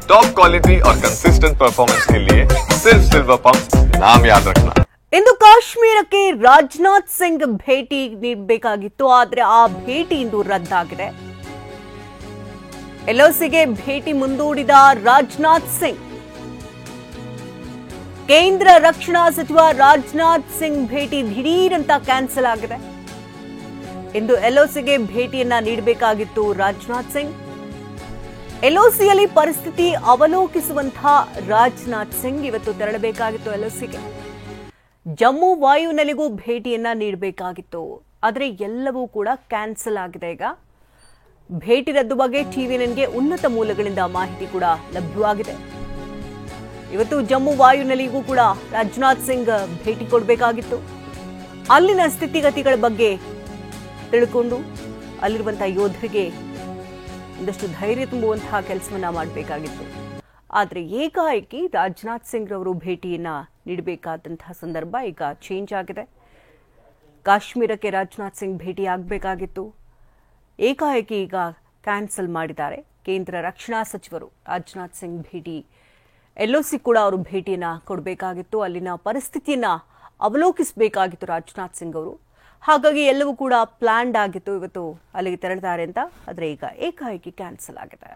Top quality और consistent performance के लिए सिर्फ सिल्वर पंप नाम याद रखना। ಇಂದು ಕಾಶ್ಮೀರಕ್ಕೆ ರಾಜನಾಥ್ ಸಿಂಗ್ ಭೇಟಿ ನೀಡಬೇಕಾಗಿತ್ತು, ಆದರೆ ಆ ಭೇಟಿ ಇಂದು ರದ್ದಾಗಿದೆ. ಎಲ್ಒಸಿಗೆ ಭೇಟಿ ಮುಂದೂಡಿದ ರಾಜನಾಥ್ ಸಿಂಗ್, ಕೇಂದ್ರ ರಕ್ಷಣಾ ಸಚಿವ ರಾಜನಾಥ್ ಸಿಂಗ್ ಭೇಟಿ ದಿಢೀರಂತ ಕ್ಯಾನ್ಸಲ್ ಆಗಿದೆ. ಇಂದು ಎಲ್ಒಸಿಗೆ ಭೇಟಿಯನ್ನ ನೀಡಬೇಕಾಗಿತ್ತು ರಾಜನಾಥ್ ಸಿಂಗ್. ಎಲ್ಒಸಿಯಲ್ಲಿ ಪರಿಸ್ಥಿತಿ ಅವಲೋಕಿಸುವಂತಹ ರಾಜನಾಥ್ ಸಿಂಗ್ ಇವತ್ತು ತೆರಳಬೇಕಾಗಿತ್ತು ಎಲ್ಒಸಿಗೆ. ಜಮ್ಮು ವಾಯುನೆಲೆಗೂ ಭೇಟಿಯನ್ನ ನೀಡಬೇಕಾಗಿತ್ತು, ಆದರೆ ಎಲ್ಲವೂ ಕೂಡ ಕ್ಯಾನ್ಸಲ್ ಆಗಿದೆ. ಈಗ ಭೇಟಿ ರದ್ದು ಬಗ್ಗೆ ಟಿವಿಎನ್ಗೆ ಉನ್ನತ ಮೂಲಗಳಿಂದ ಮಾಹಿತಿ ಕೂಡ ಲಭ್ಯವಾಗಿದೆ. ಇವತ್ತು ಜಮ್ಮು ವಾಯುನೆಲೆಗೂ ಕೂಡ ರಾಜನಾಥ್ ಸಿಂಗ್ ಭೇಟಿ ಕೊಡಬೇಕಾಗಿತ್ತು. ಅಲ್ಲಿನ ಸ್ಥಿತಿಗತಿಗಳ ಬಗ್ಗೆ ತಿಳ್ಕೊಂಡು ಅಲ್ಲಿರುವಂತಹ ಯೋಧರಿಗೆ ಒಂದಷ್ಟು ಧೈರ್ಯ ತುಂಬುವಂತಹ ಕೆಲಸವನ್ನ ಮಾಡಬೇಕಾಗಿತ್ತು. ಆದರೆ ಏಕಾಏಕಿ ರಾಜನಾಥ್ ಸಿಂಗ್ ರವರು ಭೇಟಿಯನ್ನ ನೀಡಬೇಕಾದಂತಹ ಸಂದರ್ಭ ಈಗ ಚೇಂಜ್ ಆಗಿದೆ. ಕಾಶ್ಮೀರಕ್ಕೆ ರಾಜನಾಥ್ ಸಿಂಗ್ ಭೇಟಿ ಆಗಬೇಕಾಗಿತ್ತು, ಏಕಾಏಕಿ ಈಗ ಕ್ಯಾನ್ಸಲ್ ಮಾಡಿದ್ದಾರೆ. ಕೇಂದ್ರ ರಕ್ಷಣಾ ಸಚಿವರು ರಾಜನಾಥ್ ಸಿಂಗ್ ಭೇಟಿ, ಎಲ್ಒಸಿ ಕೂಡ ಅವರು ಭೇಟಿಯನ್ನ ಕೊಡಬೇಕಾಗಿತ್ತು, ಅಲ್ಲಿನ ಪರಿಸ್ಥಿತಿಯನ್ನ ಅವಲೋಕಿಸಬೇಕಾಗಿತ್ತು ರಾಜನಾಥ್ ಸಿಂಗ್ ಅವರು. ಹಾಗಾಗಿ ಎಲ್ಲವೂ ಕೂಡ ಪ್ಲಾನ್ಡ್ ಆಗಿತ್ತು, ಇವತ್ತು ಅಲ್ಲಿಗೆ ತೆರಳಿದ್ದಾರೆ ಅಂತ. ಆದರೆ ಈಗ ಏಕಾಏಕಿ ಕ್ಯಾನ್ಸಲ್ ಆಗಿದೆ.